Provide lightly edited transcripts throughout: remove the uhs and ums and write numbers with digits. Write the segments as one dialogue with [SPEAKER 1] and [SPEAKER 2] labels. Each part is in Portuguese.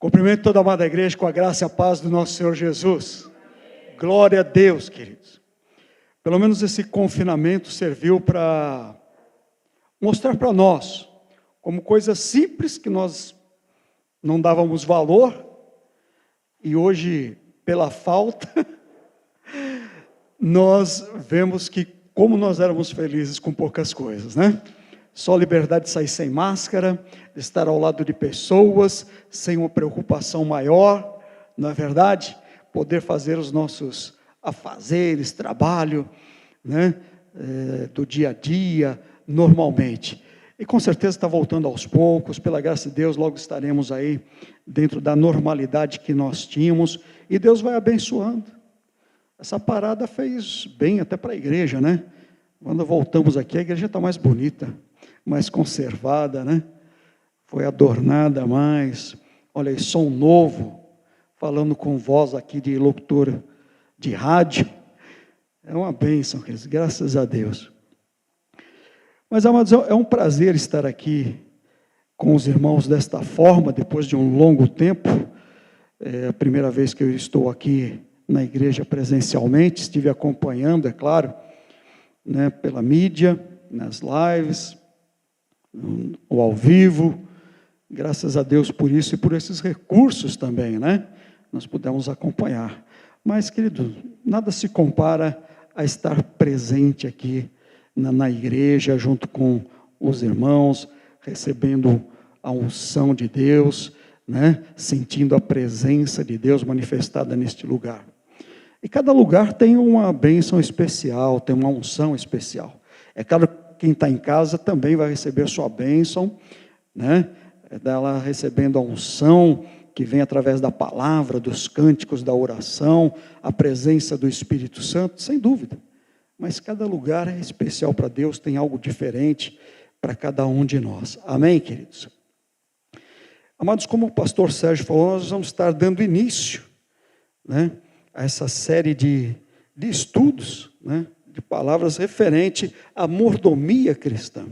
[SPEAKER 1] Cumprimento toda a amada igreja com a graça e a paz do nosso Senhor Jesus. Glória a Deus, queridos. Pelo menos esse confinamento serviu para mostrar para nós, como coisa simples que nós não dávamos valor, e hoje, pela falta, nós vemos que como nós éramos felizes com poucas coisas, né? Só liberdade de sair sem máscara, de estar ao lado de pessoas, sem uma preocupação maior, não é verdade? Poder fazer os nossos afazeres, trabalho, né? Do dia a dia, normalmente. E com certeza está voltando aos poucos, pela graça de Deus, logo estaremos aí, dentro da normalidade que nós tínhamos, e Deus vai abençoando. Essa parada fez bem até para a igreja, né? Quando voltamos aqui, a igreja está mais bonita, mais conservada, né? Foi adornada mais. Olha aí, som novo, falando com voz aqui de locutor de rádio. É uma bênção, queridos, graças a Deus. Mas, amados, é um prazer estar aqui com os irmãos desta forma, depois de um longo tempo. É a primeira vez que eu estou aqui na igreja presencialmente, estive acompanhando, é claro, né, pela mídia, nas lives, ou ao vivo, graças a Deus por isso e por esses recursos também, né? Nós pudemos acompanhar. Mas, querido, nada se compara a estar presente aqui na igreja, junto com os irmãos, recebendo a unção de Deus, né? Sentindo a presença de Deus manifestada neste lugar. E cada lugar tem uma bênção especial, tem uma unção especial. É claro que quem está em casa também vai receber sua bênção, né? Dela recebendo a unção que vem através da palavra, dos cânticos, da oração, a presença do Espírito Santo, sem dúvida. Mas cada lugar é especial para Deus, tem algo diferente para cada um de nós. Amém, queridos? Amados, como o pastor Sérgio falou, nós vamos estar dando início, né, a essa série de estudos, né, de palavras referente à mordomia cristã.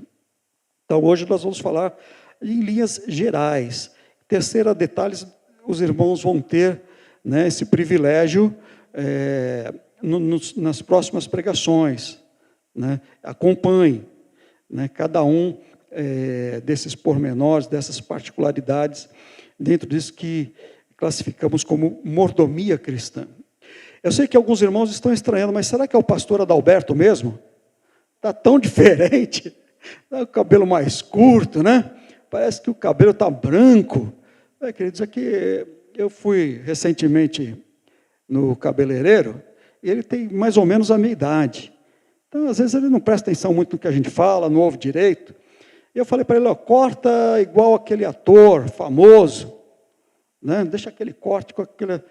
[SPEAKER 1] Então, hoje nós vamos falar em linhas gerais. Terceiro, a detalhes, os irmãos vão ter, né, esse privilégio nas próximas pregações, né? Acompanhe, né, cada um desses pormenores, dessas particularidades, dentro disso que classificamos como mordomia cristã. Eu sei que alguns irmãos estão estranhando, mas será que é o pastor Adalberto mesmo? Está tão diferente, tá com o cabelo mais curto, né? Parece que o cabelo está branco. Queridos, aqui eu fui recentemente no cabeleireiro, e ele tem mais ou menos a minha idade. Então, às vezes, ele não presta atenção muito no que a gente fala, não ouve direito. E eu falei para ele, corta igual aquele ator famoso, né? Deixa aquele corte com aquele...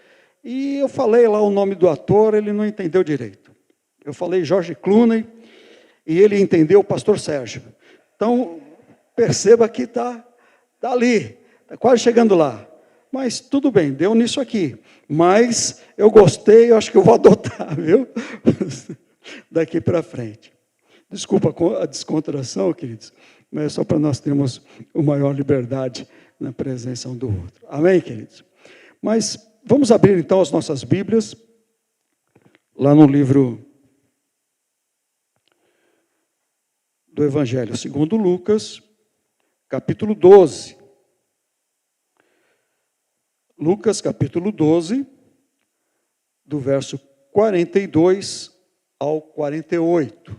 [SPEAKER 1] E eu falei lá o nome do ator, ele não entendeu direito. Eu falei George Clooney, e ele entendeu o pastor Sérgio. Então, perceba que está ali, está quase chegando lá. Mas tudo bem, deu nisso aqui. Mas eu gostei, eu acho que eu vou adotar, viu? Daqui para frente. Desculpa a descontração, queridos, mas é só para nós termos uma maior liberdade na presença um do outro. Amém, queridos? Mas vamos abrir então as nossas Bíblias, lá no livro do Evangelho segundo Lucas, capítulo 12. Lucas, capítulo 12, do verso 42 ao 48.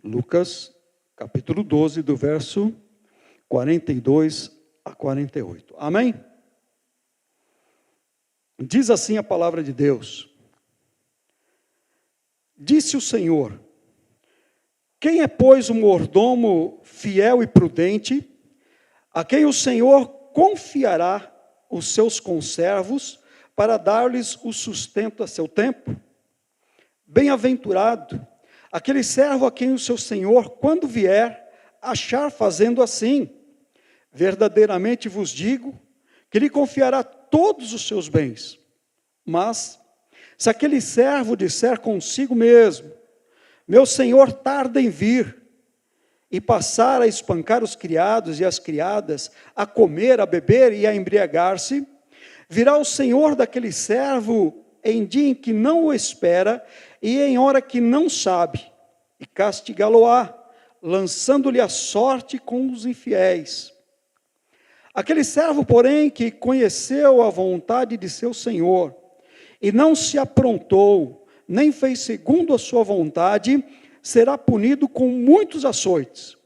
[SPEAKER 1] Lucas, capítulo 12, do verso 42 a 48. Amém? Diz assim a palavra de Deus. Disse o Senhor: quem é, pois, o mordomo fiel e prudente, a quem o Senhor confiará os seus conservos para dar-lhes o sustento a seu tempo? Bem-aventurado aquele servo a quem o seu Senhor, quando vier, achar fazendo assim. Verdadeiramente vos digo que lhe confiará todos os seus bens. Mas, se aquele servo disser consigo mesmo: meu senhor tarda em vir, e passar a espancar os criados e as criadas, a comer, a beber e a embriagar-se, virá o senhor daquele servo em dia em que não o espera e em hora que não sabe, e castigá-lo-á, lançando-lhe a sorte com os infiéis. Aquele servo, porém, que conheceu a vontade de seu senhor, e não se aprontou, nem fez segundo a sua vontade, será punido com muitos açoites.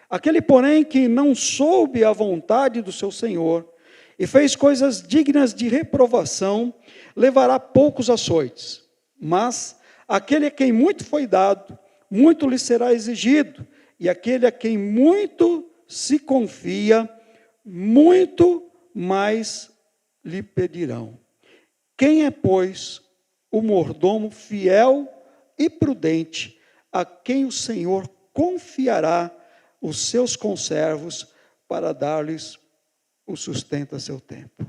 [SPEAKER 1] Aquele, porém, que não soube a vontade do seu senhor, e fez coisas dignas de reprovação, levará poucos açoites. Mas aquele a quem muito foi dado, muito lhe será exigido, e aquele a quem muito se confia, muito mais lhe pedirão. Quem é, pois, o mordomo fiel e prudente, a quem o Senhor confiará os seus conservos para dar-lhes o sustento a seu tempo?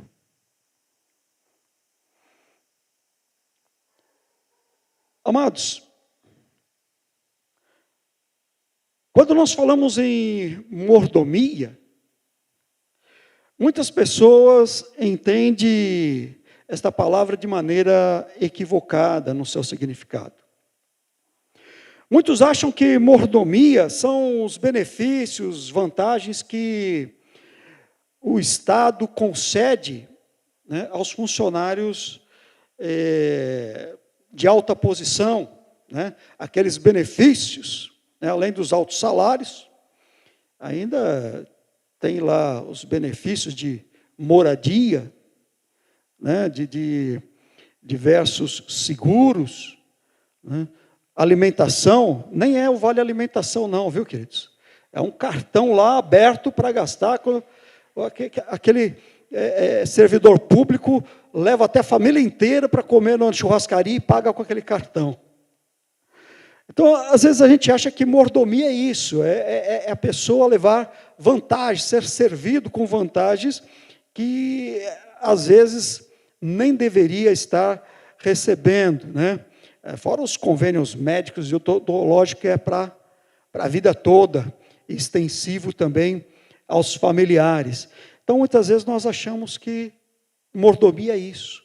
[SPEAKER 1] Amados, quando nós falamos em mordomia, muitas pessoas entendem esta palavra de maneira equivocada no seu significado. Muitos acham que mordomia são os benefícios, vantagens que o Estado concede, né, aos funcionários de alta posição, né, aqueles benefícios, né, além dos altos salários, ainda tem lá os benefícios de moradia, né, de diversos seguros, né, alimentação. Nem é o vale alimentação não, viu, queridos? É um cartão lá aberto para gastar. Aquele servidor público leva até a família inteira para comer na churrascaria e paga com aquele cartão. Então, às vezes a gente acha que mordomia é isso, é a pessoa levar vantagem, ser servido com vantagens que, às vezes, nem deveria estar recebendo, né? Fora os convênios médicos e odontológicos, que é para a vida toda, extensivo também aos familiares. Então, muitas vezes nós achamos que mordomia é isso.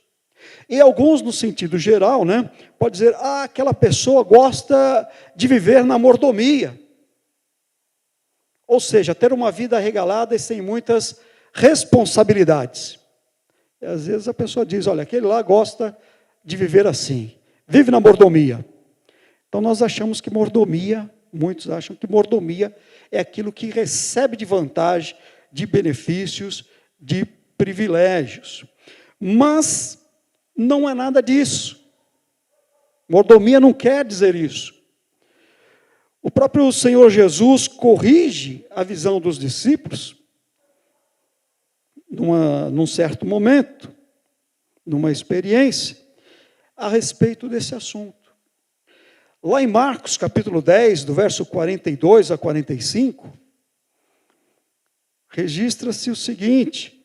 [SPEAKER 1] E alguns, no sentido geral, né, pode dizer, aquela pessoa gosta de viver na mordomia. Ou seja, ter uma vida regalada e sem muitas responsabilidades. E às vezes a pessoa diz, olha, aquele lá gosta de viver assim, vive na mordomia. Então nós achamos que mordomia, muitos acham que mordomia é aquilo que recebe de vantagem, de benefícios, de privilégios. Mas não é nada disso. Mordomia não quer dizer isso. O próprio Senhor Jesus corrige a visão dos discípulos num certo momento, numa experiência, a respeito desse assunto. Lá em Marcos, capítulo 10, do verso 42 a 45, registra-se o seguinte.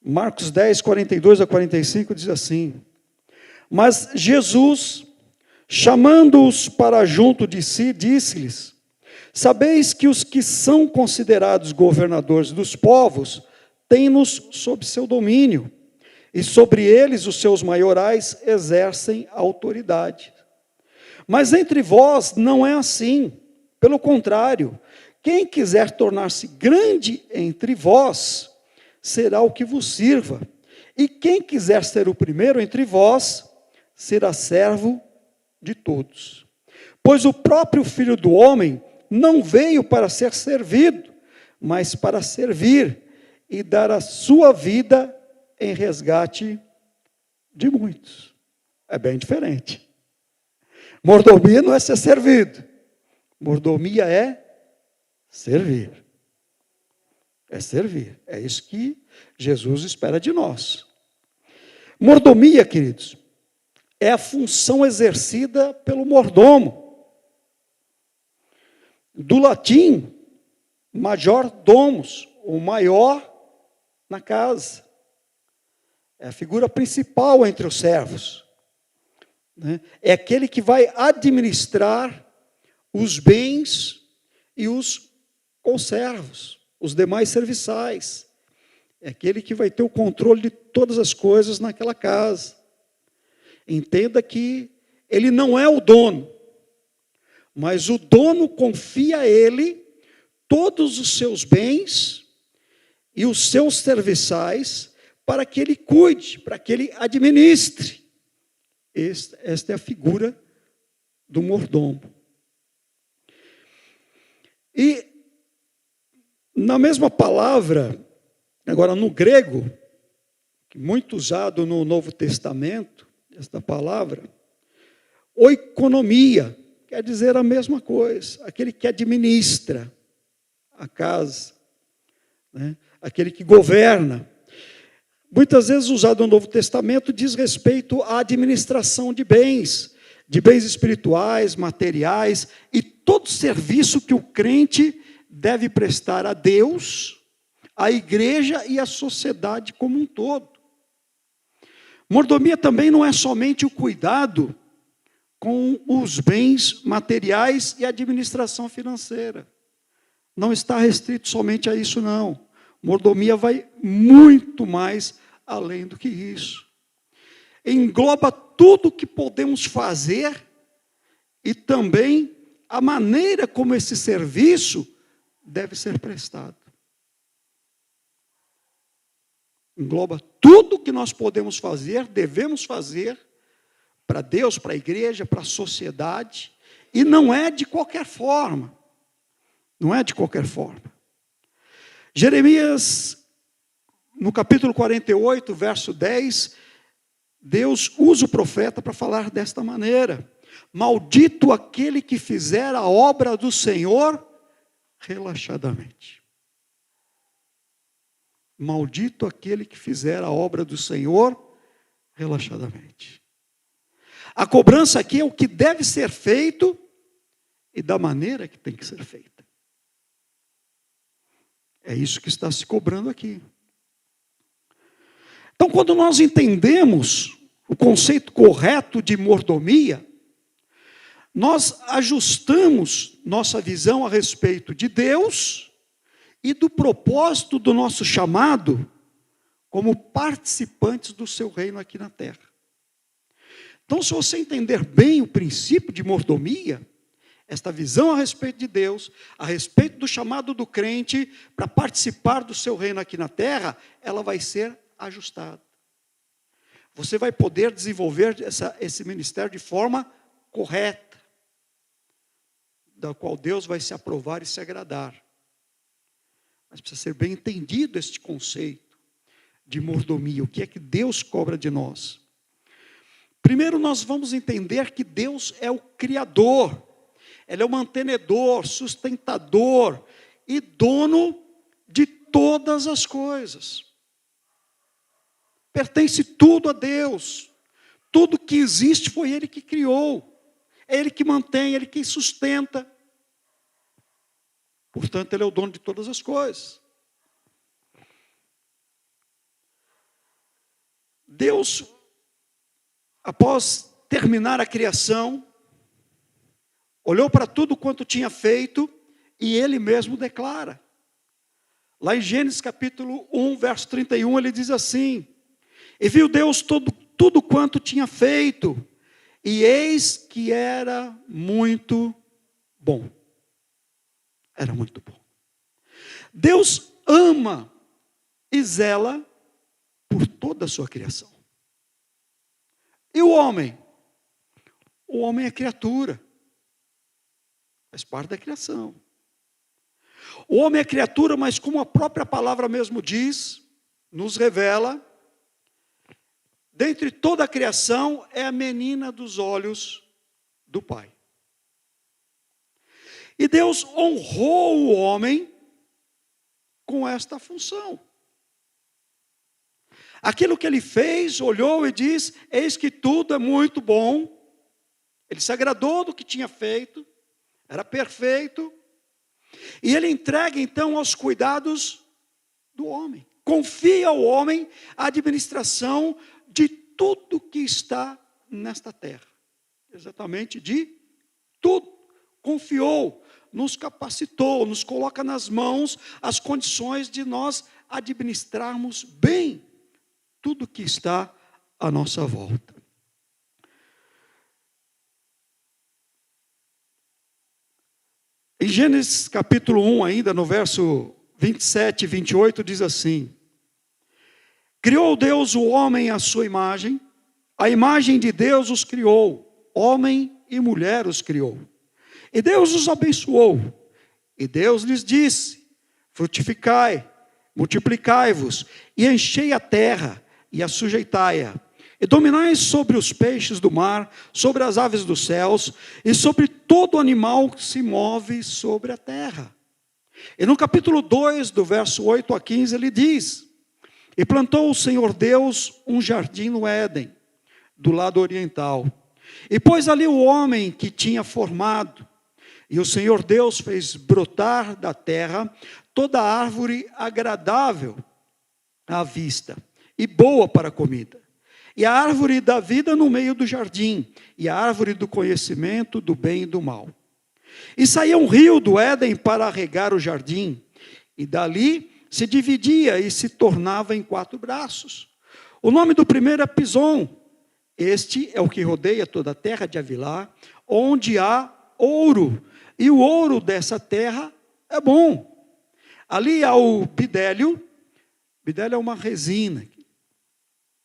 [SPEAKER 1] Marcos 10, 42 a 45 diz assim: Mas Jesus, chamando-os para junto de si, disse-lhes: Sabeis que os que são considerados governadores dos povos têm-nos sob seu domínio, e sobre eles os seus maiorais exercem autoridade. Mas entre vós não é assim. Pelo contrário, quem quiser tornar-se grande entre vós, será o que vos sirva. E quem quiser ser o primeiro entre vós, será servo de todos. Pois o próprio Filho do Homem não veio para ser servido, mas para servir e dar a sua vida em resgate de muitos. É bem diferente. Mordomia não é ser servido. Mordomia é servir. É servir. É isso que Jesus espera de nós. Mordomia, queridos, é a função exercida pelo mordomo. Do latim, major domus, o maior na casa. É a figura principal entre os servos. É aquele que vai administrar os bens e os conservos, os demais serviçais. É aquele que vai ter o controle de todas as coisas naquela casa. Entenda que ele não é o dono, mas o dono confia a ele todos os seus bens e os seus serviçais para que ele cuide, para que ele administre. Esta é a figura do mordomo. E na mesma palavra, agora no grego, muito usado no Novo Testamento, esta palavra, oikonomia, quer dizer a mesma coisa, aquele que administra a casa, né? Aquele que governa. Muitas vezes usado no Novo Testamento diz respeito à administração de bens espirituais, materiais e todo serviço que o crente deve prestar a Deus, à igreja e à sociedade como um todo. Mordomia também não é somente o cuidado com os bens materiais e a administração financeira. Não está restrito somente a isso, não. Mordomia vai muito mais além do que isso. Engloba tudo o que podemos fazer e também a maneira como esse serviço deve ser prestado. Engloba tudo o que nós podemos fazer, devemos fazer para Deus, para a igreja, para a sociedade, e não é de qualquer forma. Não é de qualquer forma. Jeremias, no capítulo 48, verso 10, Deus usa o profeta para falar desta maneira: maldito aquele que fizer a obra do Senhor relaxadamente. Maldito aquele que fizer a obra do Senhor relaxadamente. A cobrança aqui é o que deve ser feito e da maneira que tem que ser feita. É isso que está se cobrando aqui. Então, quando nós entendemos o conceito correto de mordomia, nós ajustamos nossa visão a respeito de Deus e do propósito do nosso chamado como participantes do seu reino aqui na terra. Então, se você entender bem o princípio de mordomia, esta visão a respeito de Deus, a respeito do chamado do crente para participar do seu reino aqui na terra, ela vai ser ajustada. Você vai poder desenvolver esse ministério de forma correta, da qual Deus vai se aprovar e se agradar. Mas precisa ser bem entendido este conceito de mordomia, o que é que Deus cobra de nós. Primeiro nós vamos entender que Deus é o Criador, Ele é o mantenedor, sustentador e dono de todas as coisas. Pertence tudo a Deus. Tudo que existe foi Ele que criou. É Ele que mantém, Ele que sustenta. Portanto, Ele é o dono de todas as coisas. Deus, após terminar a criação, olhou para tudo quanto tinha feito e Ele mesmo declara. Lá em Gênesis capítulo 1, verso 31, Ele diz assim: e viu Deus tudo quanto tinha feito, e eis que era muito bom. Era muito bom. Deus ama e zela por toda a sua criação. E o homem? O homem é criatura. Faz parte da criação. O homem é criatura, mas como a própria palavra mesmo diz, nos revela, dentre toda a criação, é a menina dos olhos do Pai. E Deus honrou o homem com esta função. Aquilo que Ele fez, olhou e diz: eis que tudo é muito bom. Ele se agradou do que tinha feito, era perfeito. E Ele entrega então aos cuidados do homem. Confia ao homem a administração de tudo que está nesta terra. Exatamente de tudo. confiou, nos capacitou, nos coloca nas mãos as condições de nós administrarmos bem tudo que está à nossa volta. Em Gênesis capítulo 1, ainda no verso 27 e 28, diz assim: criou Deus o homem à sua imagem, a imagem de Deus os criou, homem e mulher os criou. E Deus os abençoou, e Deus lhes disse: frutificai, multiplicai-vos, e enchei a terra, e a sujeitai-a, e dominai sobre os peixes do mar, sobre as aves dos céus, e sobre todo animal que se move sobre a terra. E no capítulo 2, do verso 8 a 15, ele diz: e plantou o Senhor Deus um jardim no Éden, do lado oriental, e pôs ali o homem que tinha formado. E o Senhor Deus fez brotar da terra toda árvore agradável à vista e boa para a comida, e a árvore da vida no meio do jardim, e a árvore do conhecimento do bem e do mal. E saía um rio do Éden para regar o jardim, e dali se dividia e se tornava em 4 braços. O nome do primeiro é Pison. Este é o que rodeia toda a terra de Havilá, onde há ouro, e o ouro dessa terra é bom. Ali há o bidélio. Bidélio é uma resina,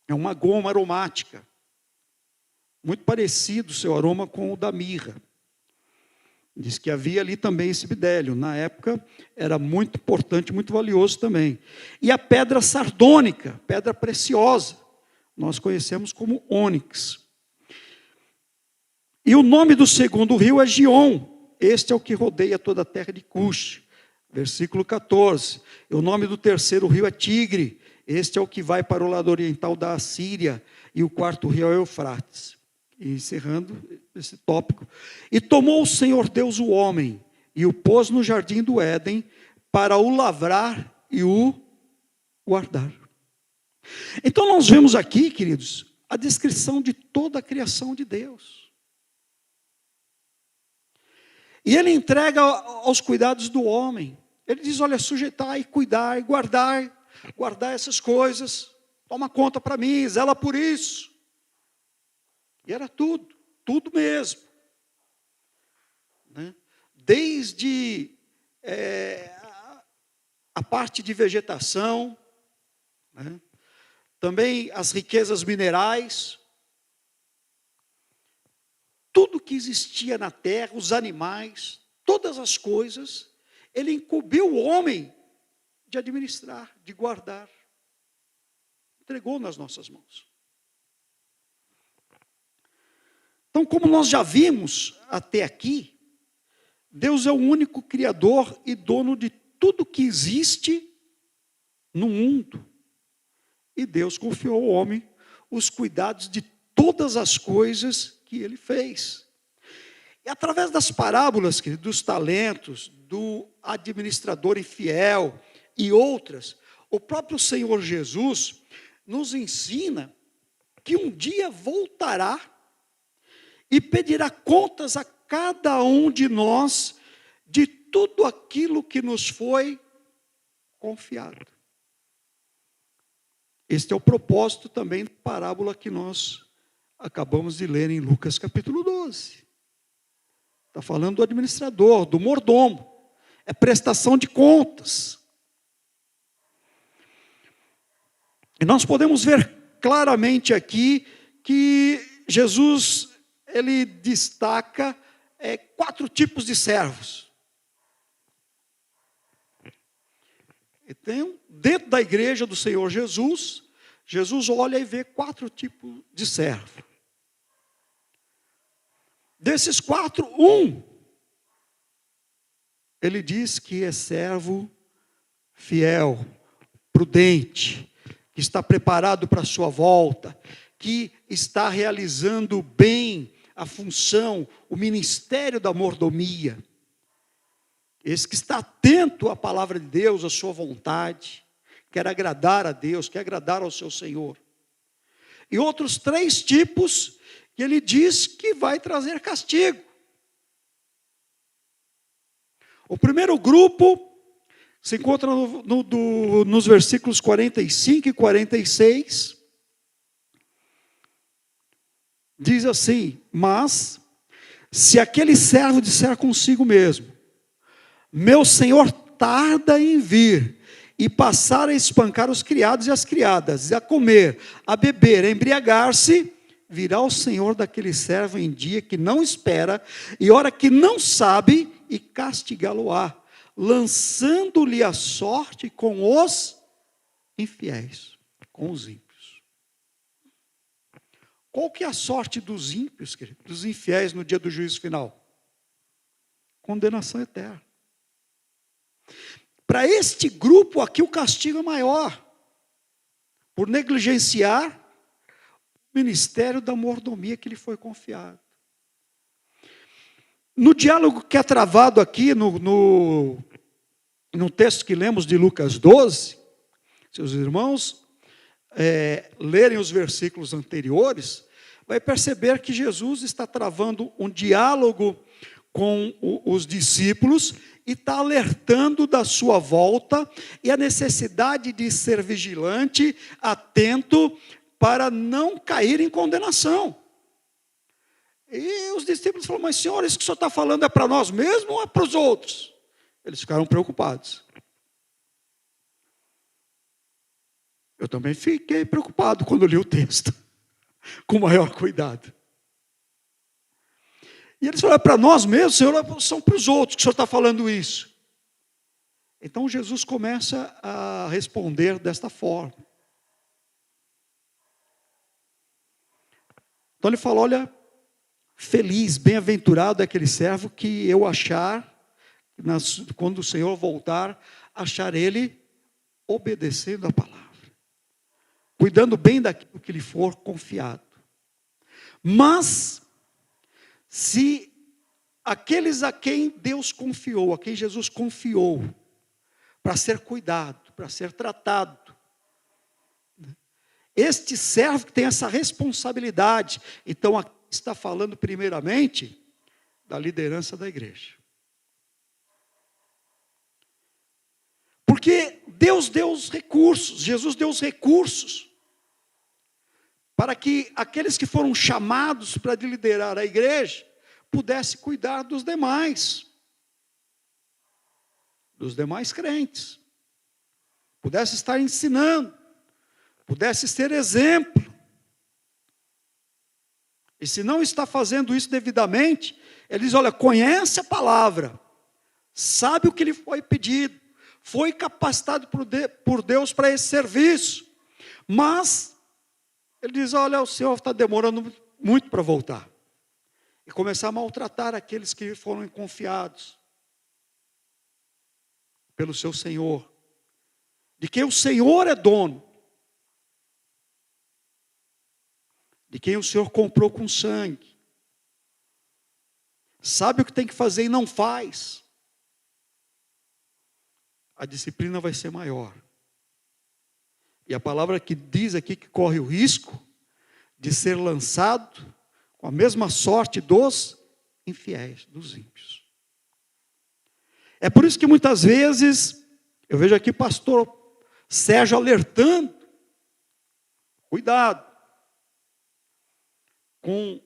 [SPEAKER 1] é uma goma aromática, muito parecido o seu aroma com o da mirra. Diz que havia ali também esse bidélio. Na época era muito importante, muito valioso também. E a pedra sardônica, pedra preciosa, nós conhecemos como ônix. E o nome do segundo rio é Gion. Este é o que rodeia toda a terra de Cush. Versículo 14. E o nome do terceiro rio é Tigre. Este é o que vai para o lado oriental da Assíria. E o quarto rio é Eufrates. E encerrando esse tópico. E tomou o Senhor Deus o homem, e o pôs no jardim do Éden, para o lavrar e o guardar. Então nós vemos aqui, queridos, a descrição de toda a criação de Deus. E ele entrega aos cuidados do homem. Ele diz: olha, sujeitar e cuidar e guardar essas coisas. Toma conta para mim, zela por isso. E era tudo mesmo. Né? Desde a parte de vegetação, né? Também as riquezas minerais, tudo que existia na terra, os animais, todas as coisas, ele incumbiu o homem de administrar, de guardar. Entregou nas nossas mãos. Então, como nós já vimos até aqui, Deus é o único criador e dono de tudo que existe no mundo. E Deus confiou ao homem os cuidados de todas as coisas que ele fez. E através das parábolas, dos talentos, do administrador infiel e outras, o próprio Senhor Jesus nos ensina que um dia voltará e pedirá contas a cada um de nós de tudo aquilo que nos foi confiado. Este é o propósito também da parábola que nós acabamos de ler em Lucas capítulo 12. Está falando do administrador, do mordomo. É prestação de contas. E nós podemos ver claramente aqui que Jesus, ele destaca 4 tipos de servos. Então, dentro da igreja do Senhor Jesus, Jesus olha e vê 4 tipos de servo. Desses 4, ele diz que é servo fiel, prudente, que está preparado para a sua volta, que está realizando bem a função, o ministério da mordomia. Esse que está atento à palavra de Deus, à sua vontade, quer agradar a Deus, quer agradar ao seu Senhor. E outros 3 tipos que ele diz que vai trazer castigo. O primeiro grupo se encontra nos versículos 45 e 46. Diz assim: mas, se aquele servo disser consigo mesmo, meu senhor tarda em vir, e passar a espancar os criados e as criadas, a comer, a beber, a embriagar-se, virá o senhor daquele servo em dia que não espera, e hora que não sabe, e castigá-lo-á, lançando-lhe a sorte com os infiéis, com os ímpios. Qual que é a sorte dos ímpios, querido, dos infiéis no dia do juízo final? Condenação eterna. Para este grupo aqui o castigo é maior, por negligenciar o ministério da mordomia que lhe foi confiado. No diálogo que é travado aqui, no texto que lemos de Lucas 12, se os irmãos lerem os versículos anteriores, vai perceber que Jesus está travando um diálogo com os discípulos e está alertando da sua volta e a necessidade de ser vigilante, atento, para não cair em condenação. E os discípulos falaram: mas senhor, isso que o senhor está falando é para nós mesmos ou é para os outros? Eles ficaram preocupados. Eu também fiquei preocupado quando li o texto, com maior cuidado. E eles falaram: é para nós mesmos, senhor, são para os outros que o senhor está falando isso. Então Jesus começa a responder desta forma. Então ele fala: olha, feliz, bem-aventurado é aquele servo que eu achar, quando o Senhor voltar, achar ele obedecendo a palavra, cuidando bem daquilo que lhe for confiado. Mas, se aqueles a quem Deus confiou, a quem Jesus confiou, para ser cuidado, para ser tratado, este servo que tem essa responsabilidade, então aqui está falando primeiramente da liderança da igreja. Porque Deus deu os recursos, Jesus deu os recursos, para que aqueles que foram chamados para liderar a igreja, pudessem cuidar dos demais crentes, pudesse estar ensinando, pudesse ser exemplo. E se não está fazendo isso devidamente, ele diz: olha, conhece a palavra, sabe o que lhe foi pedido, foi capacitado por Deus para esse serviço, mas ele diz: olha, o Senhor está demorando muito para voltar. E começar a maltratar aqueles que foram confiados pelo seu Senhor, de quem o Senhor é dono, de quem o Senhor comprou com sangue, sabe o que tem que fazer e não faz, a disciplina vai ser maior. E a palavra que diz aqui que corre o risco de ser lançado com a mesma sorte dos infiéis, dos ímpios. É por isso que muitas vezes, eu vejo aqui o pastor Sérgio alertando: cuidado com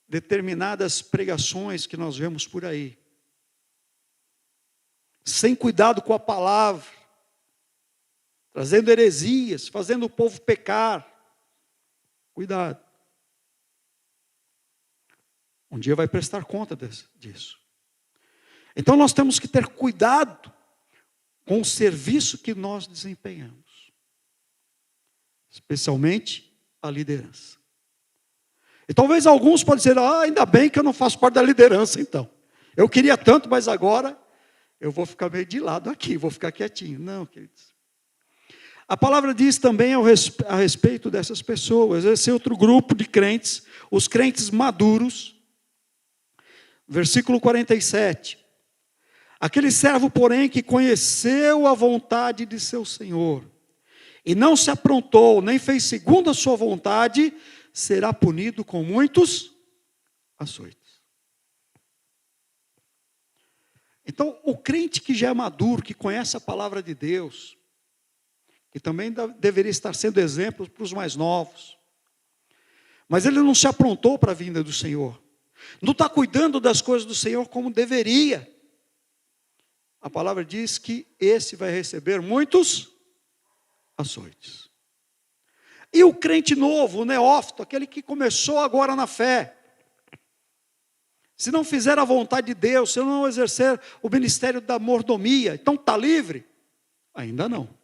[SPEAKER 1] determinadas pregações que nós vemos por aí, sem cuidado com a palavra, trazendo heresias, fazendo o povo pecar. Cuidado. Um dia vai prestar conta disso. Então nós temos que ter cuidado com o serviço que nós desempenhamos, especialmente a liderança. E talvez alguns podem dizer: ainda bem que eu não faço parte da liderança então. Eu queria tanto, mas agora eu vou ficar meio de lado aqui, vou ficar quietinho. Não, queridos. A palavra diz também a respeito dessas pessoas, esse outro grupo de crentes, os crentes maduros. Versículo 47. Aquele servo, porém, que conheceu a vontade de seu Senhor, e não se aprontou, nem fez segundo a sua vontade, será punido com muitos açoites. Então, o crente que já é maduro, que conhece a palavra de Deus, que também deveria estar sendo exemplo para os mais novos, mas ele não se aprontou para a vinda do Senhor, não está cuidando das coisas do Senhor como deveria. A palavra diz que esse vai receber muitos açoites. E o crente novo, o neófito, aquele que começou agora na fé, se não fizer a vontade de Deus, se não exercer o ministério da mordomia, então está livre? Ainda não.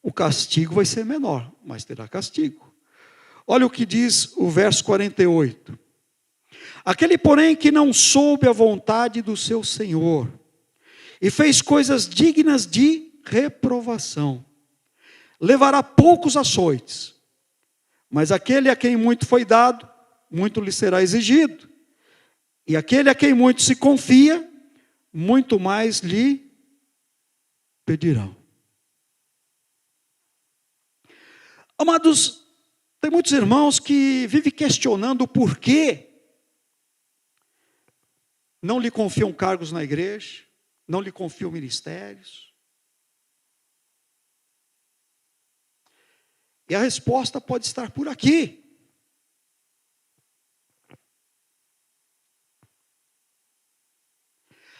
[SPEAKER 1] O castigo vai ser menor, mas terá castigo. Olha o que diz o verso 48. Aquele, porém, que não soube a vontade do seu Senhor, e fez coisas dignas de reprovação, levará poucos açoites, mas aquele a quem muito foi dado, muito lhe será exigido, e aquele a quem muito se confia, muito mais lhe pedirão. Amados, tem muitos irmãos que vivem questionando o porquê não lhe confiam cargos na igreja, não lhe confiam ministérios. E a resposta pode estar por aqui.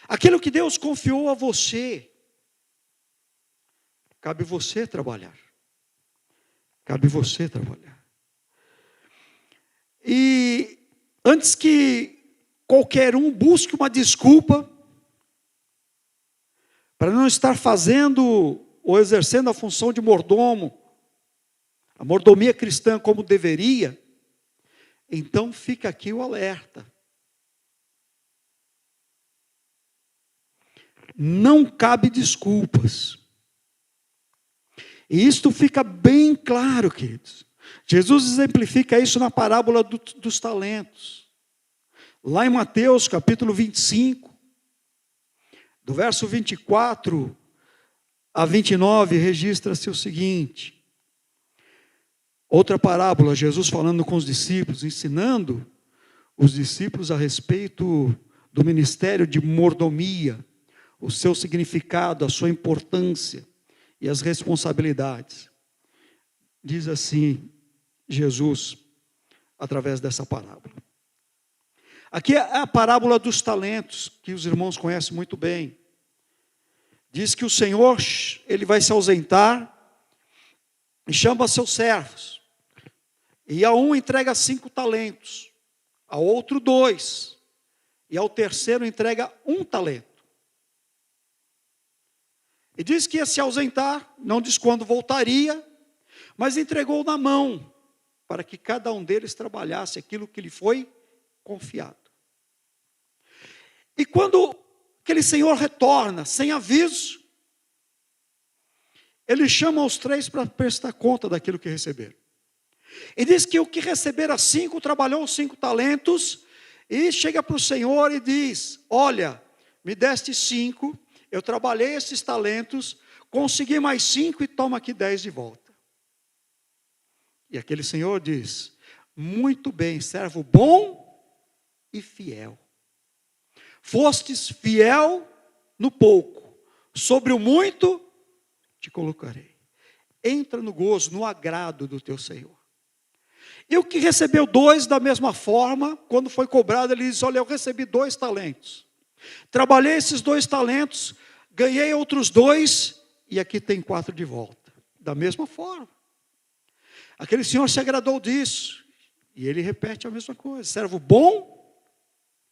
[SPEAKER 1] Aquilo que Deus confiou a você, cabe você trabalhar. Cabe você trabalhar. E antes que qualquer um busque uma desculpa para não estar fazendo ou exercendo a função de mordomo, a mordomia cristã como deveria, então fica aqui o alerta. Não cabe desculpas. E isto fica bem claro, queridos. Jesus exemplifica isso na parábola dos talentos. Lá em Mateus, capítulo 25, do verso 24 a 29, registra-se o seguinte. Outra parábola, Jesus falando com os discípulos, ensinando os discípulos a respeito do ministério de mordomia, o seu significado, a sua importância e as responsabilidades. Diz assim Jesus, através dessa parábola. Aqui é a parábola dos talentos, que os irmãos conhecem muito bem. Diz que o Senhor, ele vai se ausentar e chama seus servos. E a um entrega 5 talentos, a outro 2, e ao terceiro entrega 1 talento. E diz que ia se ausentar, não diz quando voltaria, mas entregou na mão, para que cada um deles trabalhasse aquilo que lhe foi confiado. E quando aquele senhor retorna, sem aviso, ele chama os 3 para prestar conta daquilo que receberam. E diz que o que recebera 5, trabalhou 5 talentos, e chega para o Senhor e diz, olha, me deste 5, eu trabalhei esses talentos, consegui mais 5 e toma aqui 10 de volta. E aquele senhor diz, muito bem, servo bom e fiel. Fostes fiel no pouco, sobre o muito te colocarei. Entra no gozo, no agrado do teu Senhor. E o que recebeu 2 da mesma forma, quando foi cobrado, ele diz, olha, eu recebi 2 talentos. Trabalhei esses 2 talentos, ganhei outros 2, e aqui tem 4 de volta. Da mesma forma. Aquele senhor se agradou disso, e ele repete a mesma coisa, servo bom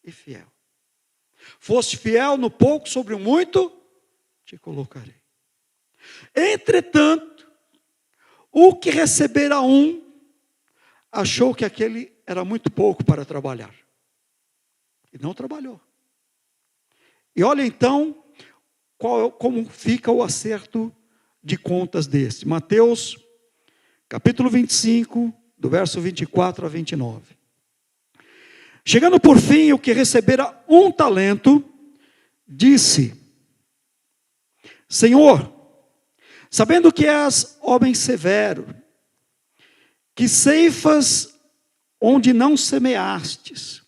[SPEAKER 1] e fiel. Foste fiel no pouco, sobre o muito, te colocarei. Entretanto, o que recebera 1, achou que aquele era muito pouco para trabalhar. E não trabalhou. E olha então, como fica o acerto de contas desse. Mateus, capítulo 25, do verso 24 a 29. Chegando por fim, o que recebera 1 talento, disse, Senhor, sabendo que és homem severo, que ceifas onde não semeastes,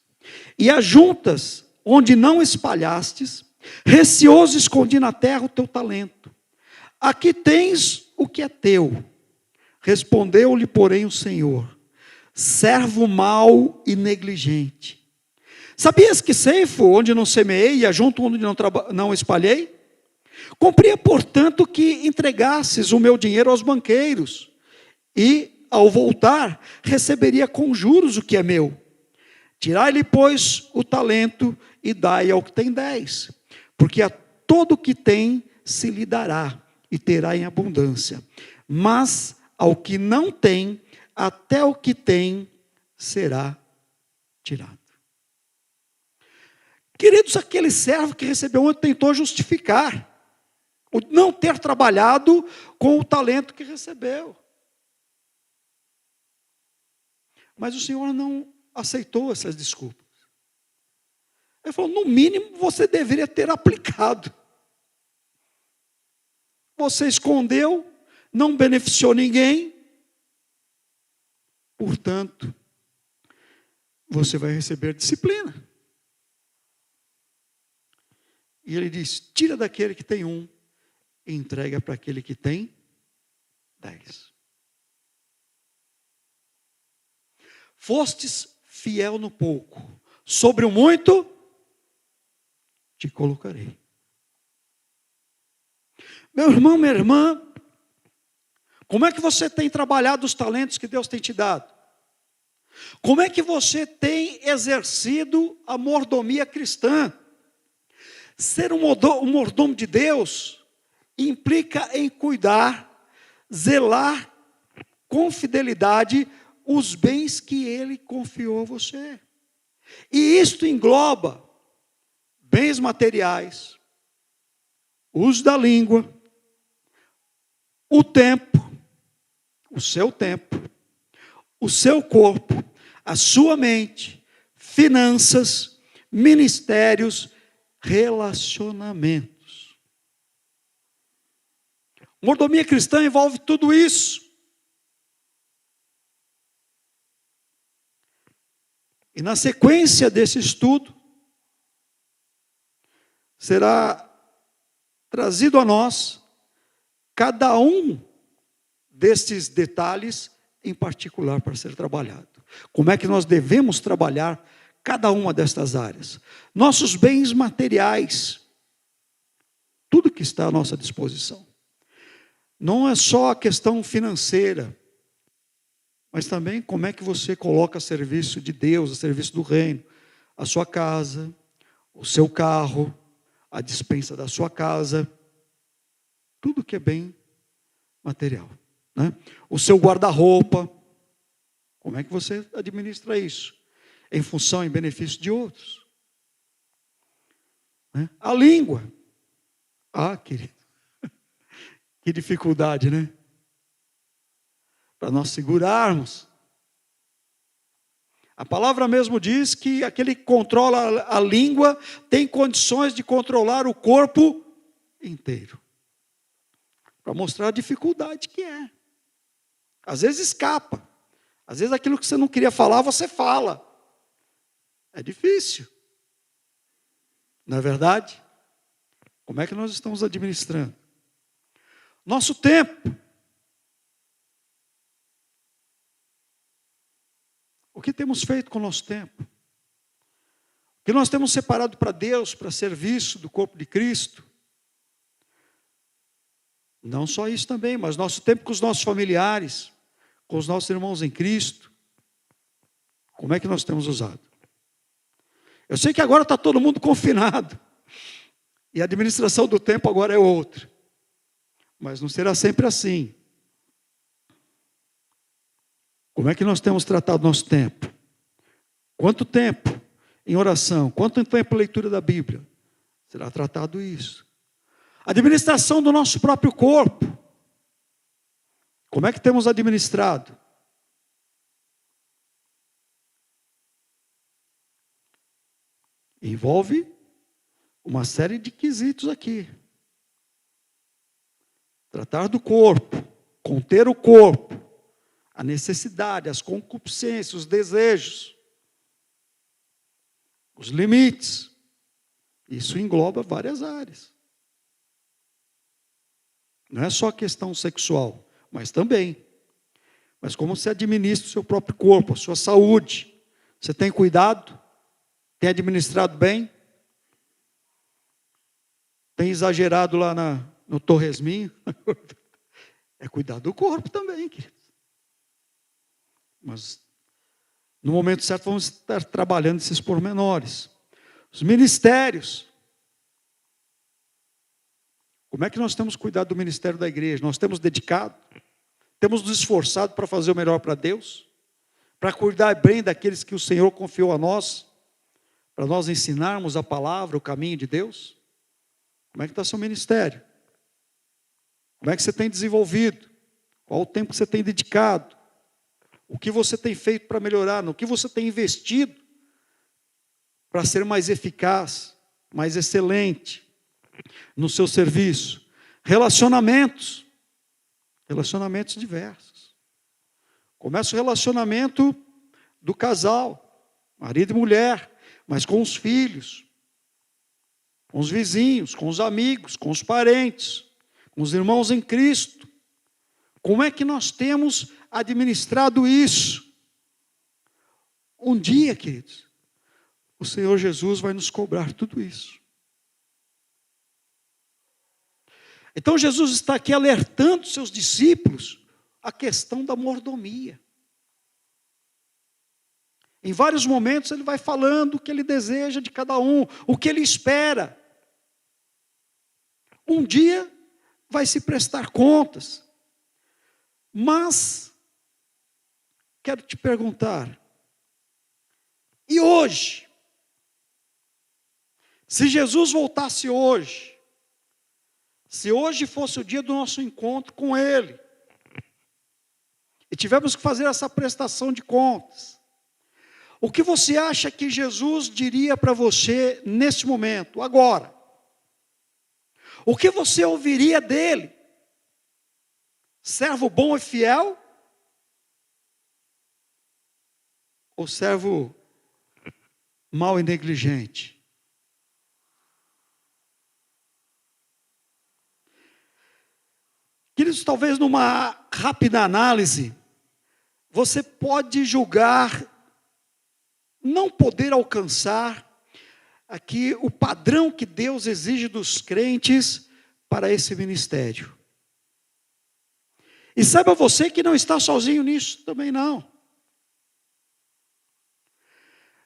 [SPEAKER 1] e ajuntas onde não espalhastes, receoso escondi na terra o teu talento. Aqui tens o que é teu. Respondeu-lhe, porém, o Senhor: servo mau e negligente. Sabias que ceifo onde não semeei e ajunto onde não espalhei? Cumpria, portanto, que entregasses o meu dinheiro aos banqueiros, e, ao voltar, receberia com juros o que é meu. Tirai-lhe, pois, o talento e dai ao que tem 10, porque a todo o que tem se lhe dará, e terá em abundância. Mas ao que não tem, até o que tem será tirado. Queridos, aquele servo que recebeu um tentou justificar o não ter trabalhado com o talento que recebeu. Mas o Senhor não aceitou essas desculpas. Ele falou: no mínimo você deveria ter aplicado. Você escondeu, não beneficiou ninguém, portanto, você vai receber disciplina. E ele diz: tira daquele que tem 1 e entrega para aquele que tem 10. Fostes fiel no pouco, sobre o muito te colocarei. Meu irmão, minha irmã, como é que você tem trabalhado os talentos que Deus tem te dado? Como é que você tem exercido a mordomia cristã? Ser um mordomo de Deus implica em cuidar, zelar com fidelidade os bens que Ele confiou a você. E isto engloba bens materiais, uso da língua, o tempo, o seu corpo, a sua mente, finanças, ministérios, relacionamentos. Mordomia cristã envolve tudo isso. E na sequência desse estudo, será trazido a nós cada um destes detalhes em particular para ser trabalhado. Como é que nós devemos trabalhar cada uma destas áreas? Nossos bens materiais, tudo que está à nossa disposição. Não é só a questão financeira, mas também como é que você coloca a serviço de Deus, a serviço do reino, a sua casa, o seu carro, a despensa da sua casa, tudo que é bem material, né? O seu guarda-roupa, como é que você administra isso? Em função, em benefício de outros, né? A língua, querido, que dificuldade, né? Para nós segurarmos. A palavra mesmo diz que aquele que controla a língua tem condições de controlar o corpo inteiro. Para mostrar a dificuldade que é. Às vezes escapa. Às vezes aquilo que você não queria falar, você fala. É difícil. Não é verdade? Como é que nós estamos administrando? Nosso tempo. O que temos feito com o nosso tempo? O que nós temos separado para Deus, para serviço do corpo de Cristo? Não só isso também, mas nosso tempo com os nossos familiares, com os nossos irmãos em Cristo. Como é que nós temos usado? Eu sei que agora está todo mundo confinado. E a administração do tempo agora é outra. Mas não será sempre assim. Como é que nós temos tratado nosso tempo? Quanto tempo em oração? Quanto tempo em leitura da Bíblia? Será tratado isso. Administração do nosso próprio corpo. Como é que temos administrado? Envolve uma série de quesitos aqui. Tratar do corpo, conter o corpo, a necessidade, as concupiscências, os desejos, os limites, Isso engloba várias áreas. Não é só a questão sexual, mas também. Mas como você administra o seu próprio corpo, a sua saúde? Você tem cuidado? Tem administrado bem? Tem exagerado lá no torresminho? É cuidar do corpo também, querido. Mas no momento certo vamos estar trabalhando esses pormenores. Os ministérios. Como é que nós temos cuidado do ministério da igreja? Nós temos dedicado? Temos nos esforçado para fazer o melhor para Deus? Para cuidar bem daqueles que o Senhor confiou a nós? Para nós ensinarmos a palavra, o caminho de Deus? Como é que está seu ministério? Como é que você tem desenvolvido? Qual o tempo que você tem dedicado? O que você tem feito para melhorar? No que você tem investido para ser mais eficaz, mais excelente no seu serviço? Relacionamentos. Relacionamentos diversos. Começa o relacionamento do casal, marido e mulher, mas com os filhos, com os vizinhos, com os amigos, com os parentes, com os irmãos em Cristo. Como é que nós temos administrado isso? Um dia, queridos, o Senhor Jesus vai nos cobrar tudo isso. Então Jesus está aqui alertando seus discípulos a questão da mordomia. Em vários momentos ele vai falando o que ele deseja de cada um, o que ele espera. Um dia vai se prestar contas. Mas, quero te perguntar, e hoje? Se Jesus voltasse hoje, se hoje fosse o dia do nosso encontro com Ele, e tivemos que fazer essa prestação de contas, o que você acha que Jesus diria para você nesse momento, agora? O que você ouviria dele? Servo bom e fiel? Ou servo mau e negligente? Queridos, talvez numa rápida análise, você pode julgar não poder alcançar aqui o padrão que Deus exige dos crentes para esse ministério. E saiba você que não está sozinho nisso também não.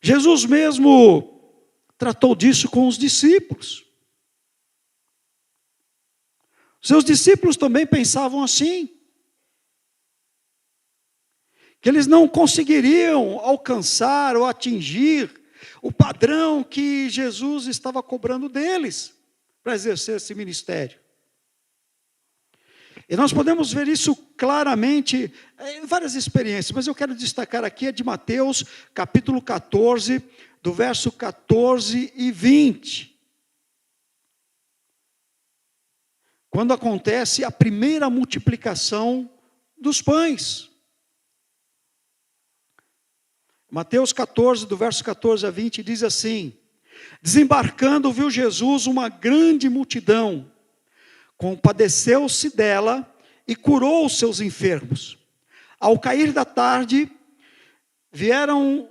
[SPEAKER 1] Jesus mesmo tratou disso com os discípulos. Seus discípulos também pensavam assim, que eles não conseguiriam alcançar ou atingir o padrão que Jesus estava cobrando deles para exercer esse ministério. E nós podemos ver isso claramente em várias experiências, mas eu quero destacar aqui a de Mateus, capítulo 14, do verso 14 e 20. Quando acontece a primeira multiplicação dos pães. Mateus 14, do verso 14 a 20, diz assim: desembarcando, viu Jesus uma grande multidão, compadeceu-se dela e curou os seus enfermos. Ao cair da tarde, vieram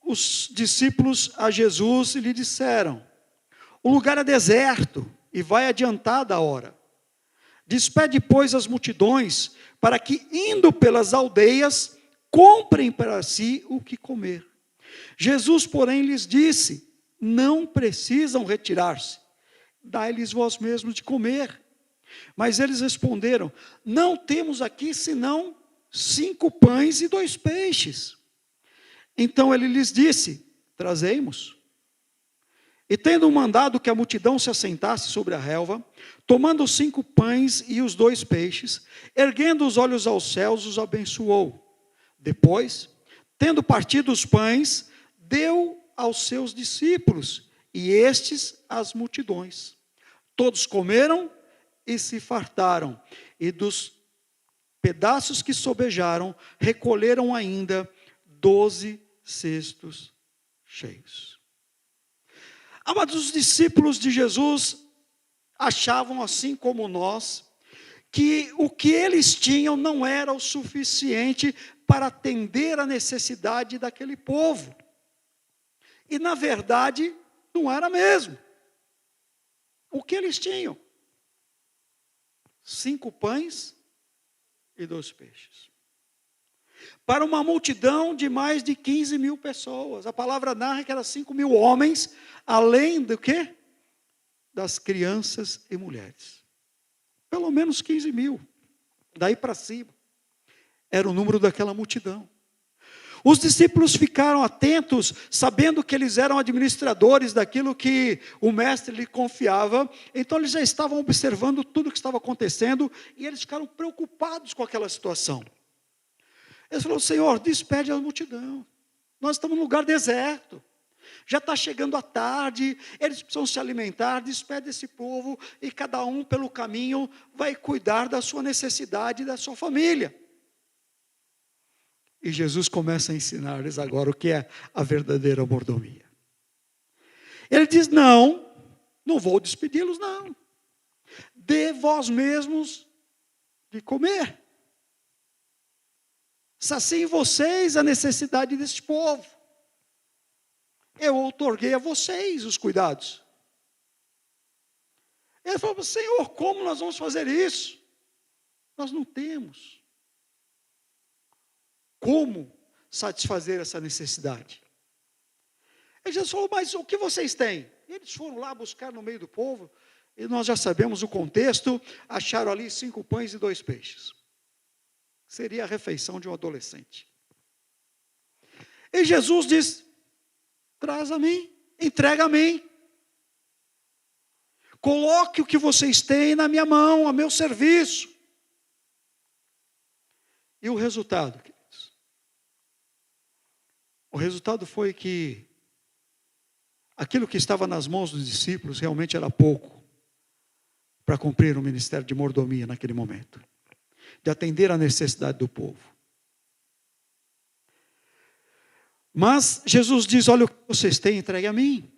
[SPEAKER 1] os discípulos a Jesus e lhe disseram: o lugar é deserto e vai adiantada a hora. Despede, pois, as multidões, para que, indo pelas aldeias, comprem para si o que comer. Jesus, porém, lhes disse: não precisam retirar-se, dai-lhes vós mesmos de comer. Mas eles responderam: não temos aqui senão 5 pães e 2 peixes. Então ele lhes disse: trazei-mos. E tendo mandado que a multidão se assentasse sobre a relva, tomando os 5 pães e os 2 peixes, erguendo os olhos aos céus, os abençoou. Depois, tendo partido os pães, deu aos seus discípulos, e estes às multidões. Todos comeram e se fartaram, e dos pedaços que sobejaram, recolheram ainda 12 cestos cheios. Amados, os discípulos de Jesus achavam, assim como nós, que o que eles tinham não era o suficiente para atender a necessidade daquele povo. E, na verdade, não era mesmo. O que eles tinham? 5 pães e 2 peixes. Para uma multidão de mais de 15 mil pessoas. A palavra narra que eram 5 mil homens, além do quê? Das crianças e mulheres. Pelo menos 15 mil. Daí para cima. Era o número daquela multidão. Os discípulos ficaram atentos, sabendo que eles eram administradores daquilo que o mestre lhe confiava. Então eles já estavam observando tudo o que estava acontecendo e eles ficaram preocupados com aquela situação. Eles falaram: Senhor, despede a multidão. Nós estamos num lugar deserto. Já está chegando a tarde, eles precisam se alimentar, despede esse povo e cada um pelo caminho vai cuidar da sua necessidade e da sua família. E Jesus começa a ensinar-lhes agora o que é a verdadeira mordomia. Ele diz: não vou despedi-los não. Dê vós mesmos de comer. Saciem vocês a necessidade deste povo. Eu outorguei a vocês os cuidados. Ele falou: Senhor, como nós vamos fazer isso? Nós não temos como satisfazer essa necessidade. E Jesus falou: mas o que vocês têm? Eles foram lá buscar no meio do povo, e nós já sabemos o contexto, acharam ali 5 pães e 2 peixes. Seria a refeição de um adolescente. E Jesus diz: traz a mim, entrega a mim. Coloque o que vocês têm na minha mão, a meu serviço. E o resultado, queridos? O resultado foi que aquilo que estava nas mãos dos discípulos realmente era pouco para cumprir o ministério de mordomia naquele momento, de atender à necessidade do povo. Mas Jesus diz: olha, o que vocês têm, entregue a mim.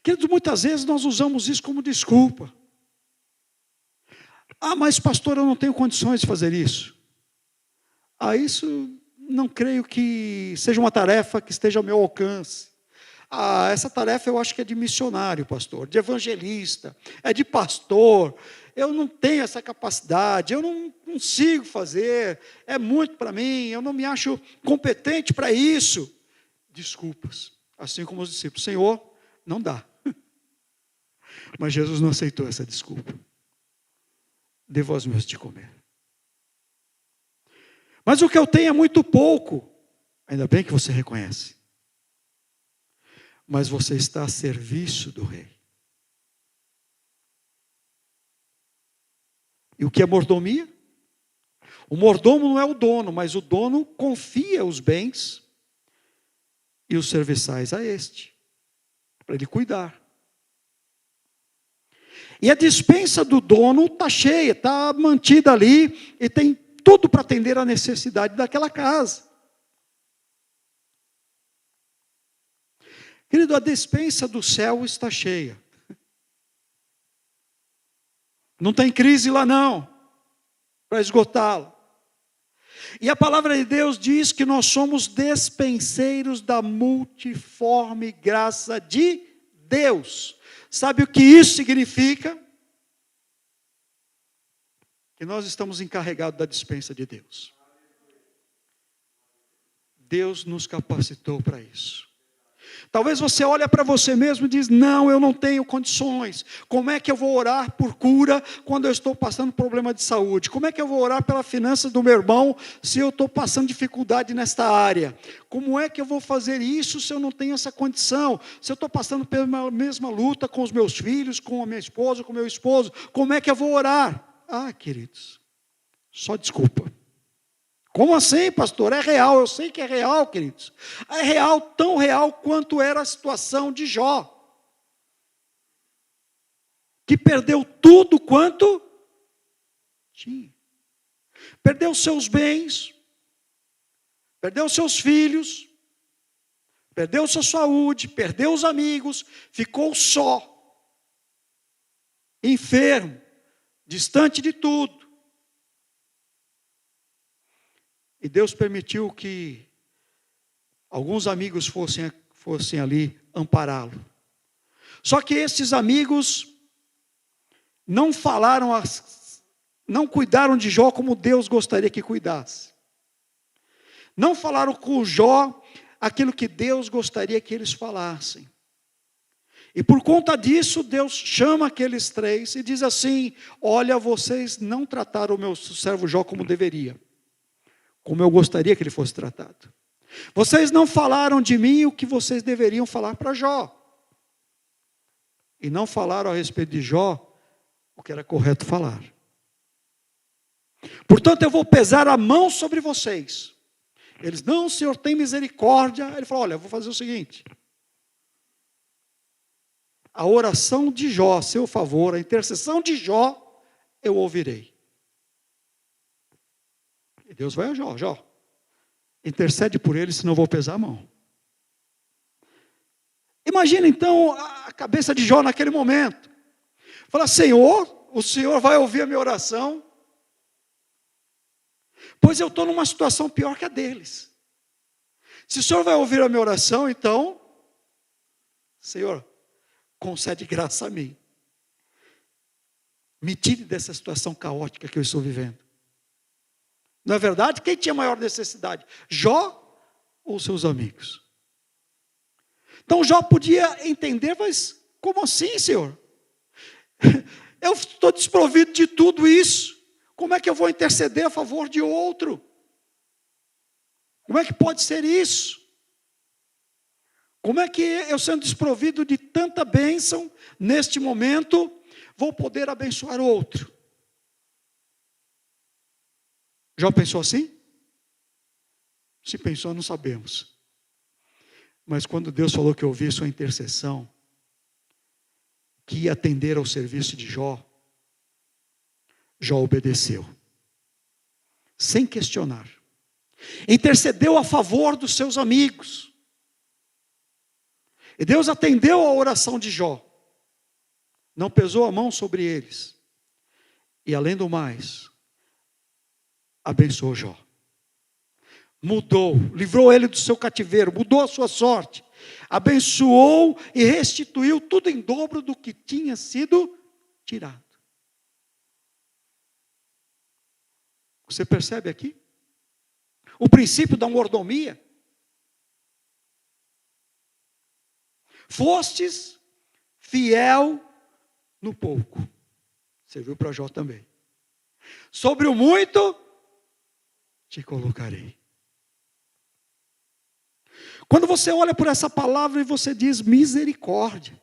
[SPEAKER 1] Queridos, muitas vezes nós usamos isso como desculpa. Ah, mas pastor, eu não tenho condições de fazer isso. Isso não creio que seja uma tarefa que esteja ao meu alcance. Essa tarefa eu acho que é de missionário, pastor, de evangelista, é de pastor. Eu não tenho essa capacidade, eu não consigo fazer, é muito para mim, eu não me acho competente para isso. Desculpas, assim como os discípulos: Senhor, não dá. Mas Jesus não aceitou essa desculpa. Dê vós mesmos de comer. Mas o que eu tenho é muito pouco. Ainda bem que você reconhece. Mas você está a serviço do rei. E o que é mordomia? O mordomo não é o dono, mas o dono confia os bens e os serviçais a este, para ele cuidar. E a despensa do dono está cheia, está mantida ali, e tem tudo para atender a necessidade daquela casa. Querido, a despensa do céu está cheia. Não tem crise lá não, para esgotá-la. E a palavra de Deus diz que nós somos despenseiros da multiforme graça de Deus. Sabe o que isso significa? Que nós estamos encarregados da dispensa de Deus. Deus nos capacitou para isso. Talvez você olhe para você mesmo e diz: não, eu não tenho condições. Como é que eu vou orar por cura quando eu estou passando problema de saúde? Como é que eu vou orar pela finança do meu irmão se eu estou passando dificuldade nesta área? Como é que eu vou fazer isso se eu não tenho essa condição? Se eu estou passando pela mesma luta com os meus filhos, com a minha esposa, com o meu esposo, como é que eu vou orar? Queridos, só desculpa. Como assim, pastor? É real, eu sei que é real, queridos. É real, tão real quanto era a situação de Jó, que perdeu tudo quanto tinha. Perdeu seus bens, perdeu seus filhos, perdeu sua saúde, perdeu os amigos, ficou só, enfermo, distante de tudo. E Deus permitiu que alguns amigos fossem ali ampará-lo. Só que esses amigos não não cuidaram de Jó como Deus gostaria que cuidasse. Não falaram com Jó aquilo que Deus gostaria que eles falassem. E por conta disso, Deus chama aqueles três e diz assim: olha, vocês não trataram o meu servo Jó como deveria, como eu gostaria que ele fosse tratado. Vocês não falaram de mim o que vocês deveriam falar para Jó. E não falaram a respeito de Jó o que era correto falar. Portanto, eu vou pesar a mão sobre vocês. Eles, não, Senhor, tem misericórdia. Ele falou, olha, eu vou fazer o seguinte. A oração de Jó a seu favor, a intercessão de Jó, eu ouvirei. E Deus vai a Jó, Jó, intercede por ele, senão eu vou pesar a mão. Imagina então a cabeça de Jó naquele momento. Fala, Senhor, o Senhor vai ouvir a minha oração, pois eu estou numa situação pior que a deles. Se o Senhor vai ouvir a minha oração, então, Senhor, concede graça a mim. Me tire dessa situação caótica que eu estou vivendo. Não é verdade? Quem tinha maior necessidade? Jó ou seus amigos? Então Jó podia entender, mas como assim, Senhor? Eu estou desprovido de tudo isso. Como é que eu vou interceder a favor de outro? Como é que pode ser isso? Como é que eu, sendo desprovido de tanta bênção, neste momento, vou poder abençoar outro? Já pensou assim? Se pensou, não sabemos. Mas quando Deus falou que ouvia sua intercessão, que ia atender ao serviço de Jó, Jó obedeceu, sem questionar. Intercedeu a favor dos seus amigos. E Deus atendeu a oração de Jó. Não pesou a mão sobre eles. E além do mais, abençoou Jó. Mudou, livrou ele do seu cativeiro, mudou a sua sorte. Abençoou e restituiu tudo em dobro do que tinha sido tirado. Você percebe aqui? O princípio da mordomia. Fostes fiel no pouco. Serviu para Jó também. Sobre o muito, te colocarei. Quando você olha por essa palavra e você diz misericórdia.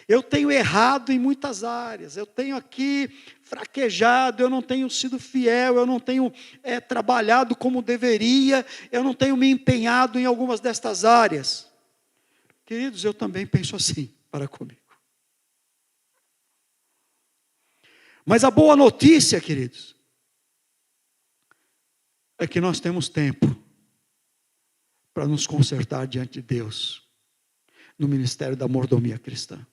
[SPEAKER 1] Eu tenho errado em muitas áreas, eu tenho aqui fraquejado, eu não tenho sido fiel, eu não tenho trabalhado como deveria, eu não tenho me empenhado em algumas destas áreas. Queridos, eu também penso assim para comigo. Mas a boa notícia, queridos, é que nós temos tempo para nos consertar diante de Deus, no ministério da mordomia cristã.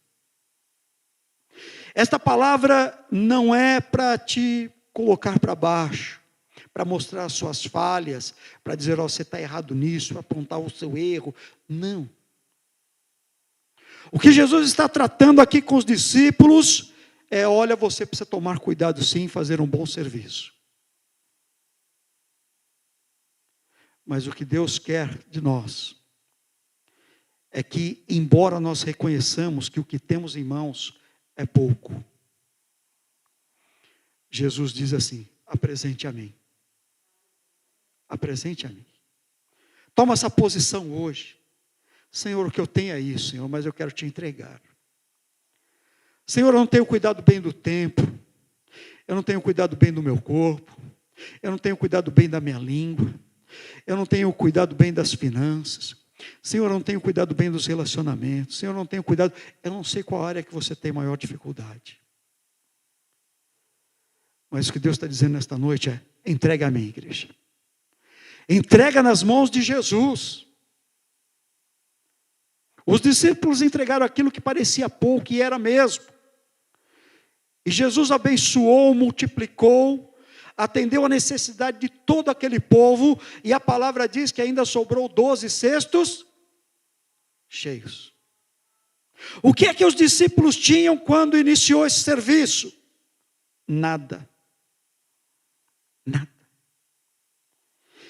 [SPEAKER 1] Esta palavra não é para te colocar para baixo, para mostrar as suas falhas, para dizer, você está errado nisso, para apontar o seu erro. Não. O que Jesus está tratando aqui com os discípulos é, olha, você precisa tomar cuidado sim em fazer um bom serviço. Mas o que Deus quer de nós é que, embora nós reconheçamos que o que temos em mãos é pouco, Jesus diz assim, apresente a mim. Apresente a mim. Toma essa posição hoje. Senhor, o que eu tenho é isso, Senhor, mas eu quero te entregar. Senhor, eu não tenho cuidado bem do tempo, eu não tenho cuidado bem do meu corpo, eu não tenho cuidado bem da minha língua, eu não tenho cuidado bem das finanças, Senhor, eu não tenho cuidado bem dos relacionamentos, Senhor, eu não tenho cuidado, eu não sei qual área que você tem maior dificuldade. Mas o que Deus está dizendo nesta noite é, entrega a mim, igreja. Entrega nas mãos de Jesus. Os discípulos entregaram aquilo que parecia pouco e era mesmo. E Jesus abençoou, multiplicou, atendeu a necessidade de todo aquele povo, e a palavra diz que ainda sobrou 12 cestos cheios. O que é que os discípulos tinham quando iniciou esse serviço? Nada. Nada.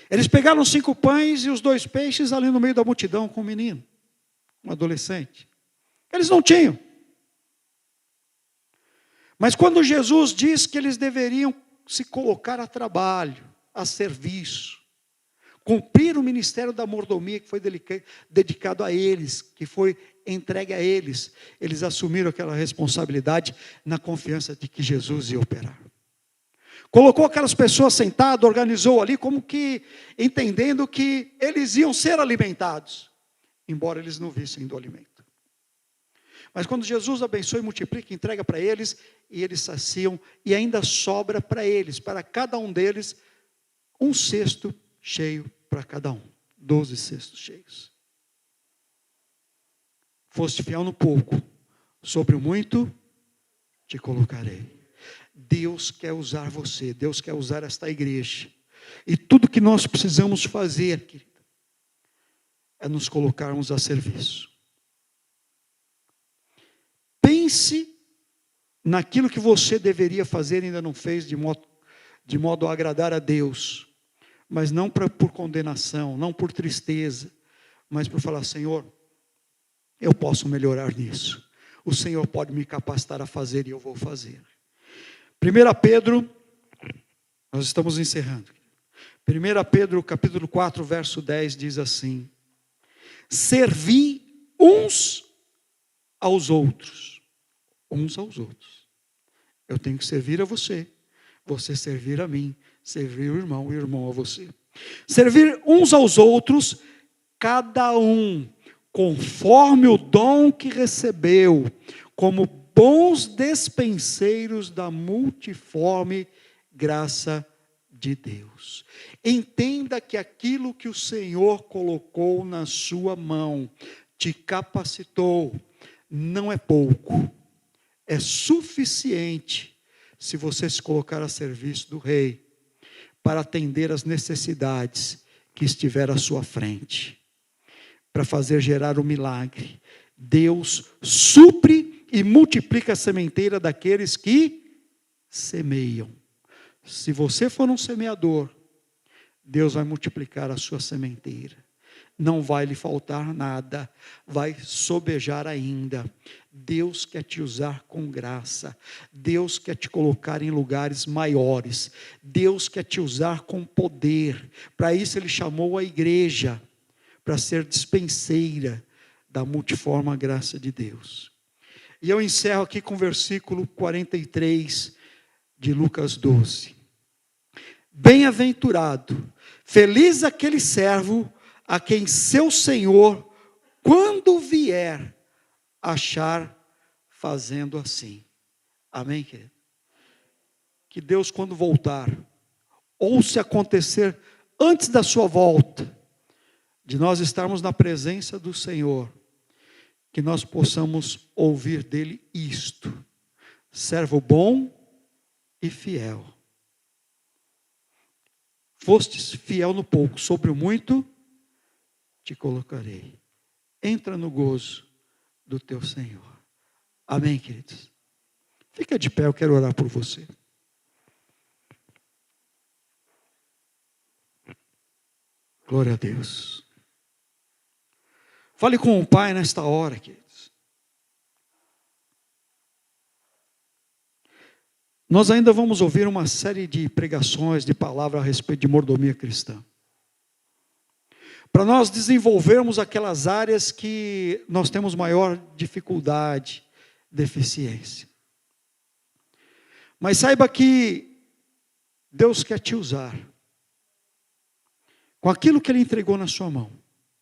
[SPEAKER 1] Eles pegaram 5 pães e os 2 peixes ali no meio da multidão com um menino, um adolescente. Eles não tinham. Mas quando Jesus diz que eles deveriam se colocar a trabalho, a serviço, cumprir o ministério da mordomia que foi dedicado a eles, que foi entregue a eles, eles assumiram aquela responsabilidade na confiança de que Jesus ia operar. Colocou aquelas pessoas sentadas, organizou ali como que entendendo que eles iam ser alimentados, embora eles não vissem do alimento. Mas quando Jesus abençoa e multiplica, entrega para eles, e eles saciam, e ainda sobra para eles, para cada um deles, um cesto cheio para cada um. 12 cestos cheios. Foste fiel no pouco, sobre o muito te colocarei. Deus quer usar você, Deus quer usar esta igreja. E tudo que nós precisamos fazer, querido, é nos colocarmos a serviço. Pense naquilo que você deveria fazer e ainda não fez, de modo a agradar a Deus. Mas não por condenação, não por tristeza, mas por falar: Senhor, eu posso melhorar nisso. O Senhor pode me capacitar a fazer e eu vou fazer. 1 Pedro, nós estamos encerrando. 1 Pedro capítulo 4, verso 10 diz assim: servi uns aos outros. Uns aos outros. Eu tenho que servir a você, você servir a mim, servir o irmão a você. Servir uns aos outros, cada um, conforme o dom que recebeu, como bons despenseiros da multiforme graça de Deus. Entenda que aquilo que o Senhor colocou na sua mão, te capacitou, não é pouco. É suficiente se você se colocar a serviço do Rei para atender as necessidades que estiver à sua frente, para fazer gerar o milagre. Deus supre e multiplica a sementeira daqueles que semeiam. Se você for um semeador, Deus vai multiplicar a sua sementeira. Não vai lhe faltar nada, vai sobejar ainda. Deus quer te usar com graça, Deus quer te colocar em lugares maiores, Deus quer te usar com poder. Para isso Ele chamou a igreja, para ser dispenseira da multiforme graça de Deus. E eu encerro aqui com o versículo 43 de Lucas 12. Bem-aventurado, feliz aquele servo a quem seu Senhor, quando vier, achar fazendo assim. Amém, querido? Que Deus, quando voltar, ou se acontecer antes da sua volta, de nós estarmos na presença do Senhor, que nós possamos ouvir dele isto: servo bom e fiel. Fostes fiel no pouco, sobre o muito te colocarei. Entra no gozo do teu Senhor. Amém, queridos? Fica de pé, eu quero orar por você. Glória a Deus. Fale com o Pai nesta hora, queridos. Nós ainda vamos ouvir uma série de pregações, de palavras a respeito de mordomia cristã. Para nós desenvolvermos aquelas áreas que nós temos maior dificuldade, deficiência. Mas saiba que Deus quer te usar com aquilo que Ele entregou na sua mão.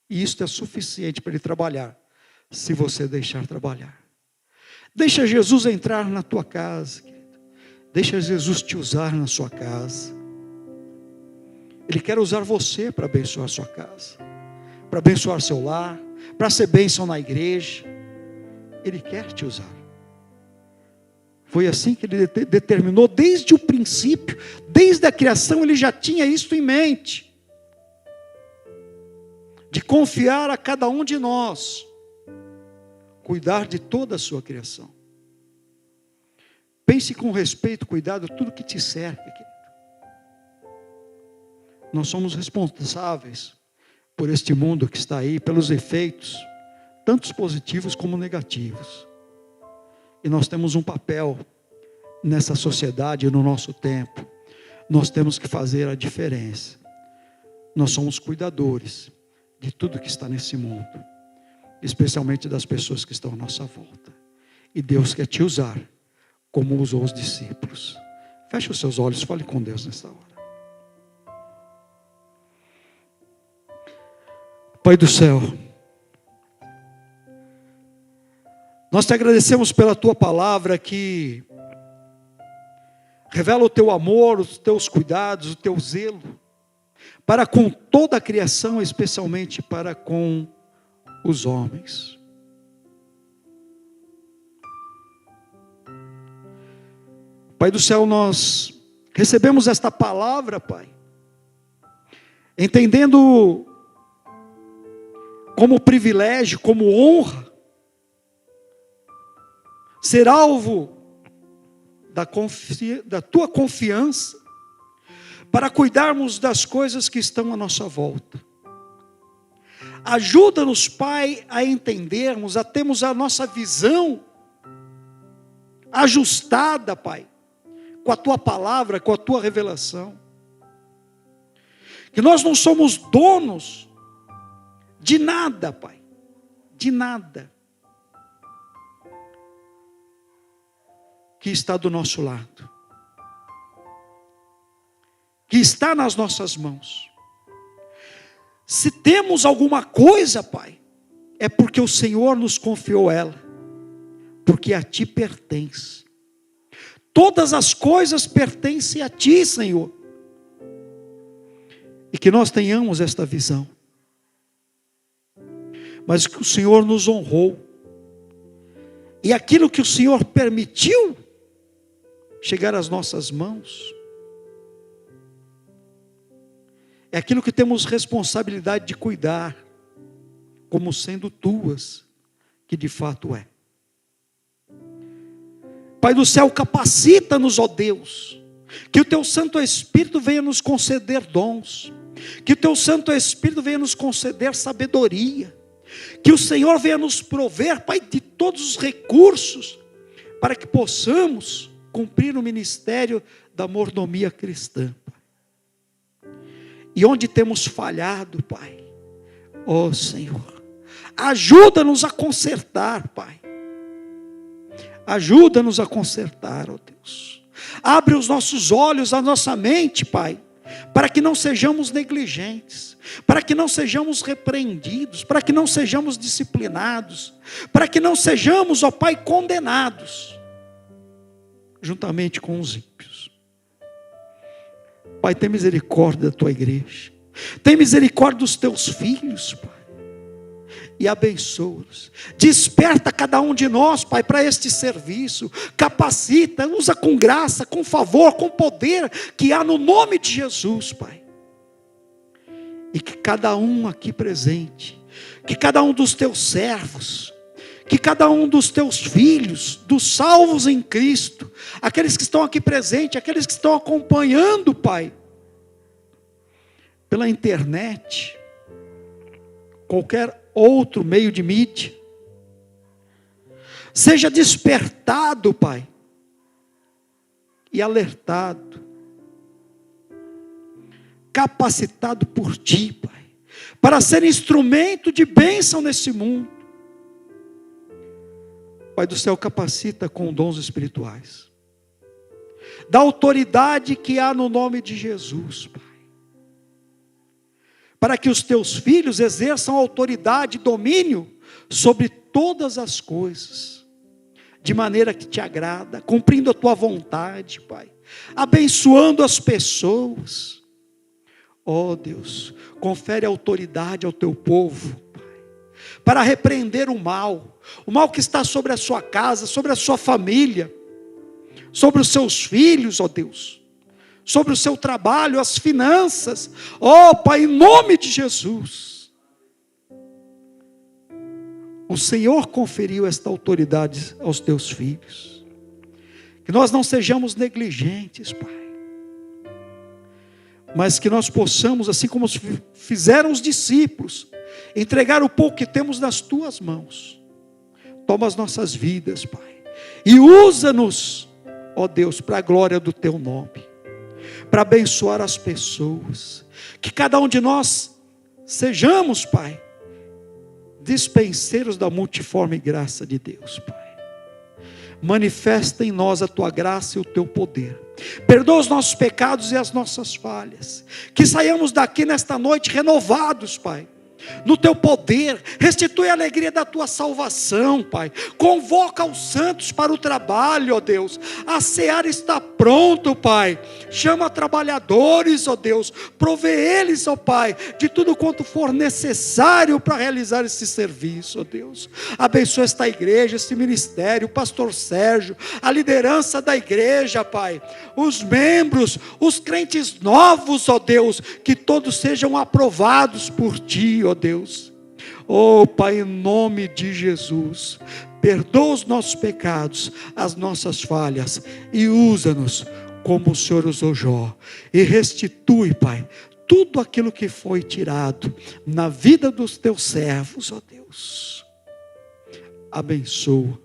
[SPEAKER 1] E isso é suficiente para Ele trabalhar, se você deixar trabalhar. Deixa Jesus entrar na tua casa, querido. Deixa Jesus te usar na sua casa. Ele quer usar você para abençoar a sua casa, para abençoar seu lar, para ser bênção na igreja. Ele quer te usar. Foi assim que Ele determinou desde o princípio, desde a criação, Ele já tinha isso em mente. De confiar a cada um de nós, cuidar de toda a sua criação. Pense com respeito, cuidado, tudo que te cerca, querido. Nós somos responsáveis por este mundo que está aí, pelos efeitos, tantos positivos como negativos. E nós temos um papel nessa sociedade, no nosso tempo. Nós temos que fazer a diferença. Nós somos cuidadores de tudo que está nesse mundo, especialmente das pessoas que estão à nossa volta. E Deus quer te usar, como usou os discípulos. Feche os seus olhos, fale com Deus nesta hora. Pai do céu, nós te agradecemos pela tua palavra que revela o teu amor, os teus cuidados, o teu zelo para com toda a criação, especialmente para com os homens. Pai do céu, nós recebemos esta palavra, Pai, entendendo como privilégio, como honra, ser alvo da tua confiança, para cuidarmos das coisas que estão à nossa volta. Ajuda-nos, Pai, a entendermos, a termos a nossa visão ajustada, Pai, com a tua palavra, com a tua revelação. Que nós não somos donos de nada, Pai, de nada que está do nosso lado, que está nas nossas mãos. Se temos alguma coisa, Pai, é porque o Senhor nos confiou ela, porque a Ti pertence. Todas as coisas pertencem a Ti, Senhor. E que nós tenhamos esta visão. Mas que o Senhor nos honrou. E aquilo que o Senhor permitiu chegar às nossas mãos, é aquilo que temos responsabilidade de cuidar, como sendo tuas, que de fato é. Pai do céu, capacita-nos, ó Deus, que o Teu Santo Espírito venha nos conceder dons, que o Teu Santo Espírito venha nos conceder sabedoria, que o Senhor venha nos prover, Pai, de todos os recursos, para que possamos cumprir o ministério da mordomia cristã. E onde temos falhado, Pai, ó Senhor, ajuda-nos a consertar, Pai. Ajuda-nos a consertar, ó Deus. Abre os nossos olhos, a nossa mente, Pai, para que não sejamos negligentes, para que não sejamos repreendidos, para que não sejamos disciplinados, para que não sejamos, ó Pai, condenados, juntamente com os ímpios. Pai, tem misericórdia da Tua igreja, tem misericórdia dos Teus filhos, Pai, e abençoa-os. Desperta cada um de nós, Pai, para este serviço. Capacita, usa com graça, com favor, com poder que há no nome de Jesus, Pai. E que cada um aqui presente, que cada um dos Teus servos, que cada um dos Teus filhos, dos salvos em Cristo, aqueles que estão aqui presentes, aqueles que estão acompanhando, Pai, pela internet, qualquer outro meio de mídia, seja despertado, Pai, e alertado, capacitado por Ti, Pai, para ser instrumento de bênção nesse mundo. Pai do céu, capacita com dons espirituais, da autoridade que há no nome de Jesus, Pai, para que os Teus filhos exerçam autoridade e domínio sobre todas as coisas, de maneira que Te agrada, cumprindo a Tua vontade, Pai, abençoando as pessoas. Ó Deus, confere autoridade ao Teu povo, Pai, para repreender o mal que está sobre a sua casa, sobre a sua família, sobre os seus filhos, ó Deus, sobre o seu trabalho, as finanças, ó Pai, em nome de Jesus. O Senhor conferiu esta autoridade aos teus filhos, que nós não sejamos negligentes, Pai, mas que nós possamos, assim como fizeram os discípulos, entregar o pouco que temos nas tuas mãos. Toma as nossas vidas, Pai, e usa-nos, ó Deus, para a glória do teu nome, para abençoar as pessoas, que cada um de nós sejamos, Pai, dispenseiros da multiforme graça de Deus, Pai. Manifesta em nós a tua graça e o teu poder. Perdoa os nossos pecados e as nossas falhas. Que saiamos daqui nesta noite renovados, Pai, no teu poder. Restitui a alegria da tua salvação, Pai. Convoca os santos para o trabalho, ó Deus. A seara está pronto, Pai. Chama trabalhadores, ó Deus. Provê eles, ó Pai, de tudo quanto for necessário para realizar esse serviço, ó Deus. Abençoa esta igreja, esse ministério, o pastor Sérgio, a liderança da igreja, Pai, os membros, os crentes novos, ó Deus, que todos sejam aprovados por Ti, ó Deus. Oh Pai, em nome de Jesus, perdoa os nossos pecados, as nossas falhas, e usa-nos como o Senhor usou Jó, e restitui, Pai, tudo aquilo que foi tirado na vida dos teus servos, ó Deus. Abençoa,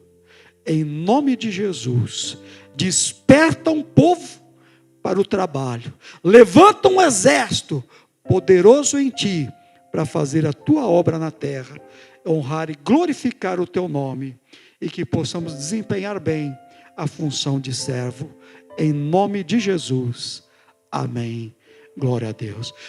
[SPEAKER 1] em nome de Jesus. Desperta um povo para o trabalho, levanta um exército poderoso em Ti, para fazer a Tua obra na terra, honrar e glorificar o Teu nome, e que possamos desempenhar bem a função de servo, em nome de Jesus, amém, glória a Deus.